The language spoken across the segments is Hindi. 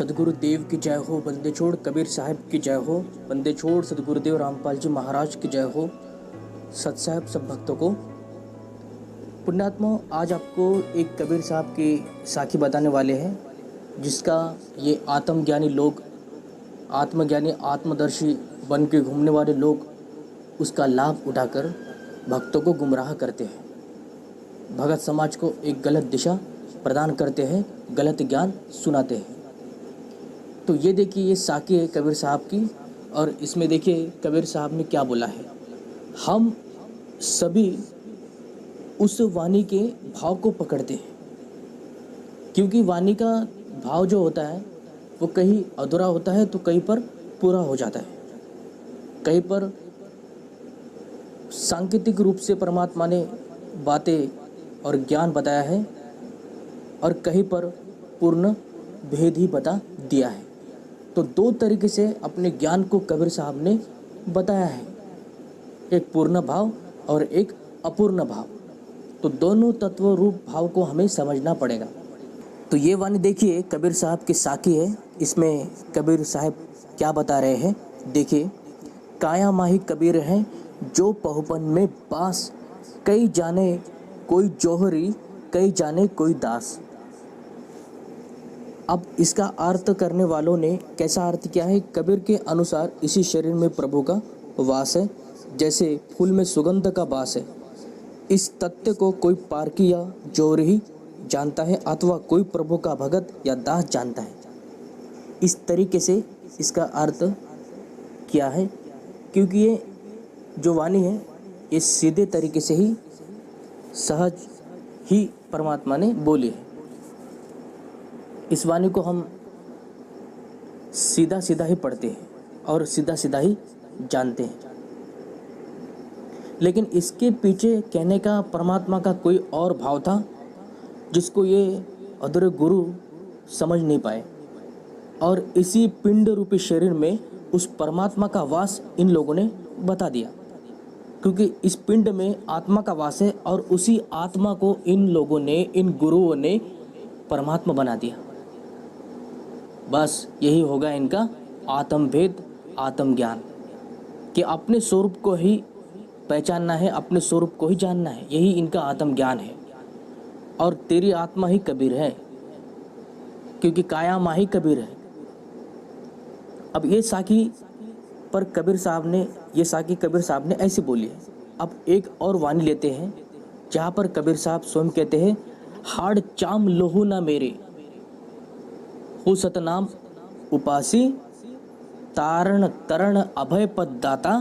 सदगुरु देव की जय हो, बंदे छोड़ कबीर साहब की जय हो, बंदे छोड़ सदगुरुदेव रामपाल जी महाराज की जय हो। सत साहब सब भक्तों को पुण्यात्मा, आज आपको एक कबीर साहब की साखी बताने वाले हैं, जिसका ये आत्मज्ञानी लोग, आत्मज्ञानी आत्मदर्शी बन के घूमने वाले लोग उसका लाभ उठाकर भक्तों को गुमराह करते हैं, भगत समाज को एक गलत दिशा प्रदान करते हैं, गलत ज्ञान सुनाते हैं। तो ये देखिए, ये साकी है कबीर साहब की, और इसमें देखिए कबीर साहब ने क्या बोला है। हम सभी उस वाणी के भाव को पकड़ते हैं, क्योंकि वाणी का भाव जो होता है वो कहीं अधूरा होता है तो कहीं पर पूरा हो जाता है, कहीं पर सांकेतिक रूप से परमात्मा ने बातें और ज्ञान बताया है, और कहीं पर पूर्ण भेद ही बता दिया है। तो दो तरीके से अपने ज्ञान को कबीर साहब ने बताया है, एक पूर्ण भाव और एक अपूर्ण भाव। तो दोनों तत्व रूप भाव को हमें समझना पड़ेगा। तो ये वाणी देखिए कबीर साहब की साकी है, इसमें कबीर साहब क्या बता रहे हैं देखिए। काया माही कबीर हैं जो पहुपन में बास, कई जाने कोई जौहरी, कई जाने कोई दास। अब इसका अर्थ करने वालों ने कैसा अर्थ किया है। कबीर के अनुसार इसी शरीर में प्रभु का वास है, जैसे फूल में सुगंध का वास है। इस तथ्य को कोई पारकी या जौहरी जानता है, अथवा कोई प्रभु का भगत या दास जानता है। इस तरीके से इसका अर्थ किया है, क्योंकि ये जो वाणी है ये सीधे तरीके से ही, सहज ही परमात्मा ने बोली है। इस वाणी को हम सीधा सीधा ही पढ़ते हैं और सीधा सीधा ही जानते हैं, लेकिन इसके पीछे कहने का परमात्मा का कोई और भाव था, जिसको ये अधूरे गुरु समझ नहीं पाए, और इसी पिंड रूपी शरीर में उस परमात्मा का वास इन लोगों ने बता दिया, क्योंकि इस पिंड में आत्मा का वास है, और उसी आत्मा को इन लोगों ने, इन गुरुओं ने परमात्मा बना दिया। बस यही होगा इनका आत्मभेद, आत्मज्ञान, कि अपने स्वरूप को ही पहचानना है, अपने स्वरूप को ही जानना है, यही इनका आत्मज्ञान है। और तेरी आत्मा ही कबीर है, क्योंकि काया माही कबीर है। अब ये साकी पर कबीर साहब ने, ये साकी कबीर साहब ने ऐसी बोली है। अब एक और वाणी लेते हैं, जहाँ पर कबीर साहब स्वयं कहते हैं, हाड़ चाम लोहू ना मेरे, हो सतनाम उपासी, तारण तरण अभय पद दाता,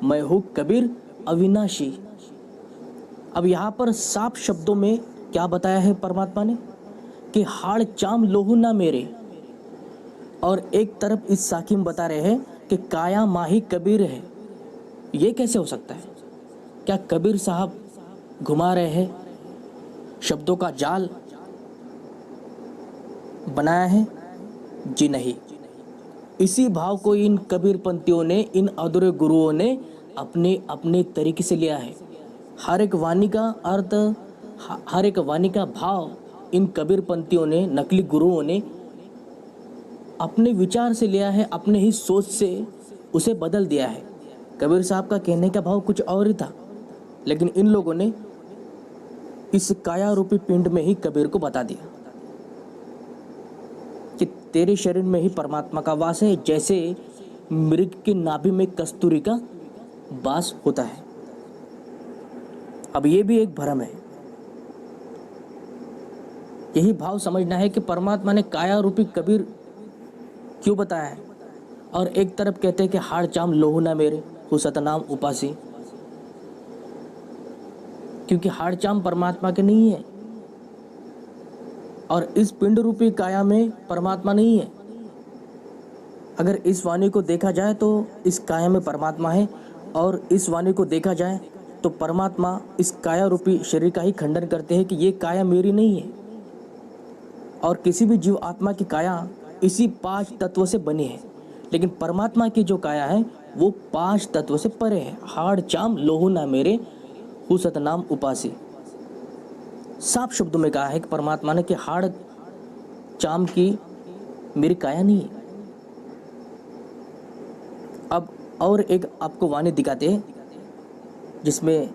मैं हूँ कबीर अविनाशी। अब यहाँ पर साफ शब्दों में क्या बताया है परमात्मा ने, कि हाड़ चाम लोहू ना मेरे, और एक तरफ इस साखी में बता रहे हैं कि काया माही कबीर है। ये कैसे हो सकता है? क्या कबीर साहब घुमा रहे हैं, शब्दों का जाल बनाया है? जी नहीं। इसी भाव को इन कबीर पंथियों ने, इन अधूरे गुरुओं ने अपने अपने तरीके से लिया है। हर एक वाणी का अर्थ, हर एक वाणी का भाव इन कबीर पंथियों ने, नकली गुरुओं ने अपने विचार से लिया है, अपने ही सोच से उसे बदल दिया है। कबीर साहब का कहने का भाव कुछ और ही था, लेकिन इन लोगों ने इस काया रूपी पिंड में ही कबीर को बता दिया कि तेरे शरीर में ही परमात्मा का वास है, जैसे मृग की नाभि में कस्तूरी का वास होता है। अब ये भी एक भ्रम है। यही भाव समझना है कि परमात्मा ने काया रूपी कबीर क्यों बताया है, और एक तरफ कहते हैं कि हाड़ चाम लोहू ना मेरे, हो सतनाम उपासी, क्योंकि हाड़ चाम परमात्मा के नहीं है, और इस पिंड रूपी काया में परमात्मा नहीं है। अगर इस वाणी को देखा जाए तो इस काया में परमात्मा है, और इस वाणी को देखा जाए तो परमात्मा इस काया रूपी शरीर का ही खंडन करते हैं कि ये काया मेरी नहीं है। और किसी भी जीव आत्मा की काया इसी 5 तत्वों से बनी है, लेकिन परमात्मा की जो काया है वो 5 तत्वों से परे है। हाड़ चाम लोहू ना मेरे, हु सतनाम उपासी। साफ शब्दों में कहा है कि परमात्मा ने कि हाड़ चाम की मेरी काया नहीं है। अब और एक आपको वाणी दिखाते हैं जिसमें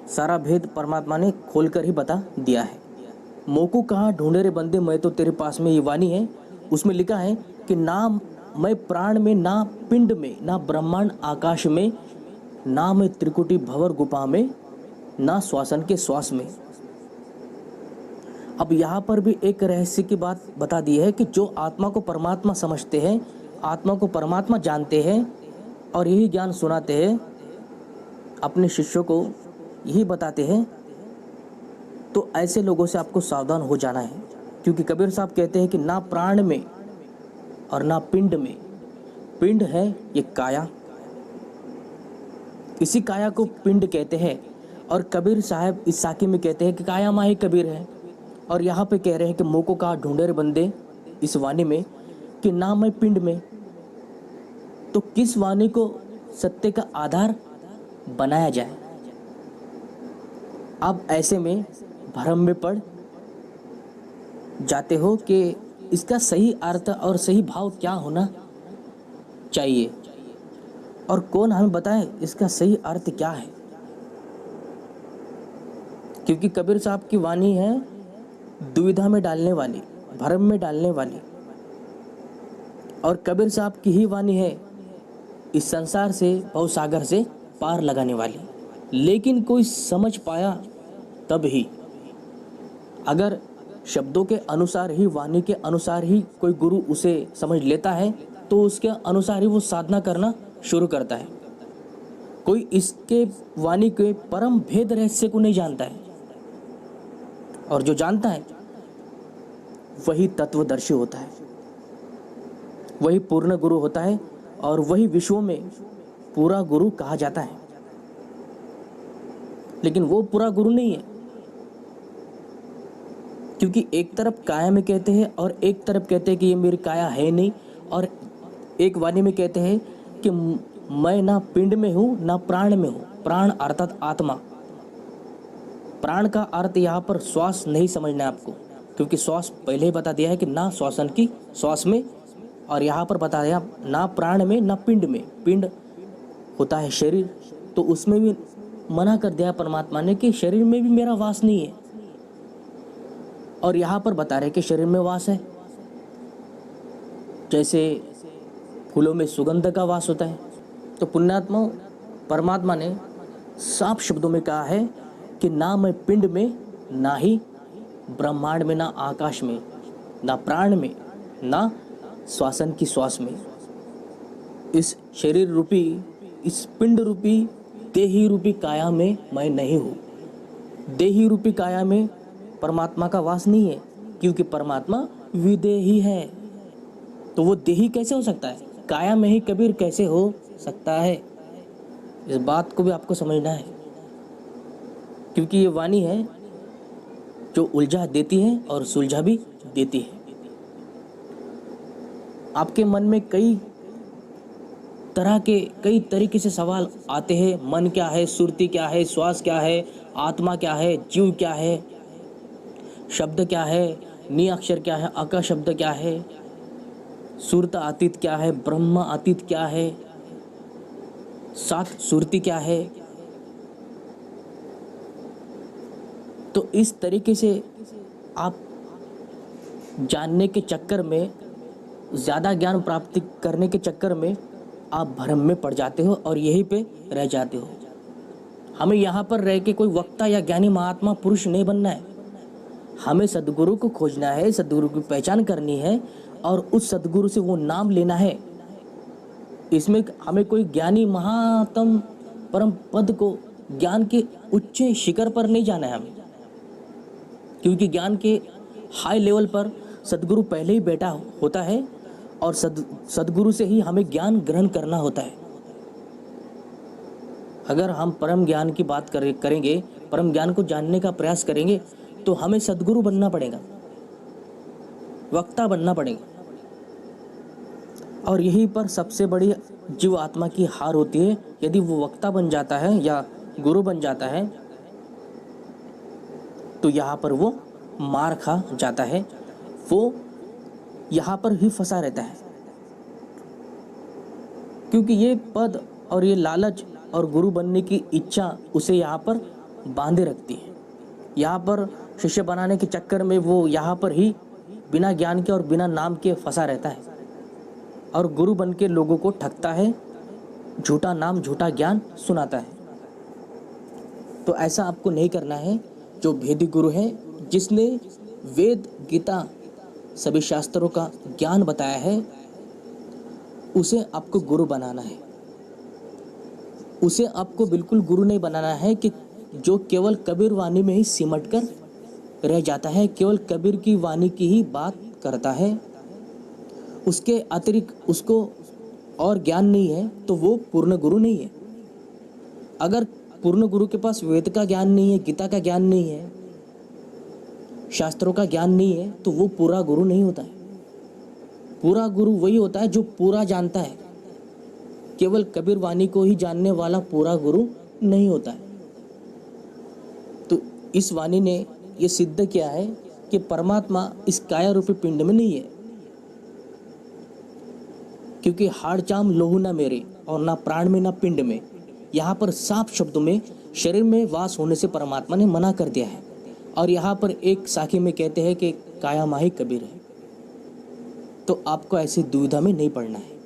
सारा भेद परमात्मा ने खोलकर ही बता दिया है। मोको कहाँ ढूंढे रे बंदे, मैं तो तेरे पास में, ये वाणी है। उसमें लिखा है कि ना मैं प्राण में, ना पिंड में, ना ब्रह्मांड आकाश में, ना मैं त्रिकुटी भंवर गुफा में, ना श्वासन के श्वास में। अब यहाँ पर भी एक रहस्य की बात बता दी है कि जो आत्मा को परमात्मा समझते हैं, आत्मा को परमात्मा जानते हैं और यही ज्ञान सुनाते हैं, अपने शिष्यों को यही बताते हैं, तो ऐसे लोगों से आपको सावधान हो जाना है। क्योंकि कबीर साहब कहते हैं कि ना प्राण में और ना पिंड में। पिंड है ये काया, इसी काया को पिंड कहते हैं। और कबीर साहब इस साकी में कहते हैं कि काया माही कबीर है। और यहाँ पे कह रहे हैं कि मोको कहा ढूंढे रे बंदे, इस वाणी में कि ना मैं पिंड में। तो किस वाणी को सत्य का आधार बनाया जाए? अब ऐसे में भ्रम में पड़ जाते हो कि इसका सही अर्थ और सही भाव क्या होना चाहिए, और कौन हमें बताए इसका सही अर्थ क्या है। क्योंकि कबीर साहब की वाणी है दुविधा में डालने वाली, भ्रम में डालने वाली। और कबीर साहब की ही वाणी है इस संसार से, भवसागर से पार लगाने वाली। लेकिन कोई समझ पाया तब ही, अगर शब्दों के अनुसार ही, वाणी के अनुसार ही कोई गुरु उसे समझ लेता है तो उसके अनुसार ही वो साधना करना शुरू करता है। कोई इसके वाणी के परम भेद रहस्य को नहीं जानता है, और जो जानता है वही तत्वदर्शी होता है, वही पूर्ण गुरु होता है, और वही विश्व में पूरा गुरु कहा जाता है। लेकिन वो पूरा गुरु नहीं है, क्योंकि एक तरफ काया में कहते हैं और एक तरफ कहते हैं कि ये मेरी काया है नहीं, और एक वाणी में कहते हैं कि मैं ना पिंड में हूं ना प्राण में हूं। प्राण अर्थात आत्मा। प्राण का अर्थ यहाँ पर श्वास नहीं समझना है आपको, क्योंकि श्वास पहले ही बता दिया है कि ना श्वासन की श्वास में, और यहाँ पर बता दिया ना प्राण में ना पिंड में। पिंड होता है शरीर, तो उसमें भी मना कर दिया परमात्मा ने कि शरीर में भी मेरा वास नहीं है। और यहाँ पर बता रहे कि शरीर में वास है, जैसे फूलों में सुगंध का वास होता है। तो पुण्यात्मा, परमात्मा ने साफ शब्दों में कहा है कि ना मैं पिंड में, ना ही ब्रह्मांड में, ना आकाश में, ना प्राण में, ना श्वासन की श्वास में। इस शरीर रूपी, इस पिंड रूपी, देही रूपी काया में मैं नहीं हूँ। देही रूपी काया में परमात्मा का वास नहीं है, क्योंकि परमात्मा विदेही है। तो वो देही कैसे हो सकता है? काया में ही कबीर कैसे हो सकता है? इस बात को भी आपको समझना है, क्योंकि ये वाणी है जो उलझा देती है और सुलझा भी देती है। आपके मन में कई तरह के, कई तरीके से सवाल आते हैं। मन क्या है, सुरती क्या है, श्वास क्या है, आत्मा क्या है, जीव क्या है, शब्द क्या है, नी अक्षर क्या है, अक शब्द क्या है, सुरत अतीत क्या है, ब्रह्म अतीत क्या है, सात सुरती क्या है। तो इस तरीके से आप जानने के चक्कर में, ज़्यादा ज्ञान प्राप्ति करने के चक्कर में आप भ्रम में पड़ जाते हो और यहीं पे रह जाते हो। हमें यहाँ पर रह के कोई वक्ता या ज्ञानी महात्मा पुरुष नहीं बनना है। हमें सद्गुरु को खोजना है, सद्गुरु की पहचान करनी है और उस सद्गुरु से वो नाम लेना है। इसमें हमें कोई ज्ञानी महात्म परम पद को, ज्ञान के उच्च शिखर पर नहीं जाना है हमें, क्योंकि ज्ञान के हाई लेवल पर सद्गुरु पहले ही बैठा होता है और सद्गुरु से ही हमें ज्ञान ग्रहण करना होता है। अगर हम परम ज्ञान की बात करेंगे, परम ज्ञान को जानने का प्रयास करेंगे, तो हमें सद्गुरु बनना पड़ेगा, वक्ता बनना पड़ेगा। और यहीं पर सबसे बड़ी जीव आत्मा की हार होती है। यदि वो वक्ता बन जाता है या गुरु बन जाता है तो यहाँ पर वो मार खा जाता है। वो यहाँ पर ही फंसा रहता है, क्योंकि ये पद और ये लालच और गुरु बनने की इच्छा उसे यहाँ पर बांधे रखती है। यहाँ पर शिष्य बनाने के चक्कर में वो यहाँ पर ही बिना ज्ञान के और बिना नाम के फंसा रहता है और गुरु बन के लोगों को ठगता है, झूठा नाम झूठा ज्ञान सुनाता है। तो ऐसा आपको नहीं करना है। जो भेदी गुरु है, जिसने वेद गीता सभी शास्त्रों का ज्ञान बताया है, उसे आपको गुरु बनाना है। उसे आपको बिल्कुल गुरु नहीं बनाना है कि जो केवल कबीर वाणी में ही सिमट कर रह जाता है, केवल कबीर की वाणी की ही बात करता है, उसके अतिरिक्त उसको और ज्ञान नहीं है, तो वो पूर्ण गुरु नहीं है। अगर पूर्ण गुरु के पास वेद का ज्ञान नहीं है, गीता का ज्ञान नहीं है, शास्त्रों का ज्ञान नहीं है, तो वो पूरा गुरु नहीं होता है। पूरा गुरु वही होता है जो पूरा जानता है। केवल कबीर वाणी को ही जानने वाला पूरा गुरु नहीं होता है। तो इस वाणी ने ये सिद्ध किया है कि परमात्मा इस काया रूपी पिंड में नहीं है, क्योंकि हाड़ चाम लोहू ना मेरे, और ना प्राण में ना पिंड में। यहाँ पर साफ शब्दों में शरीर में वास होने से परमात्मा ने मना कर दिया है। और यहाँ पर एक साखी में कहते हैं कि काया माही कबीर है। तो आपको ऐसी दुविधा में नहीं पड़ना है।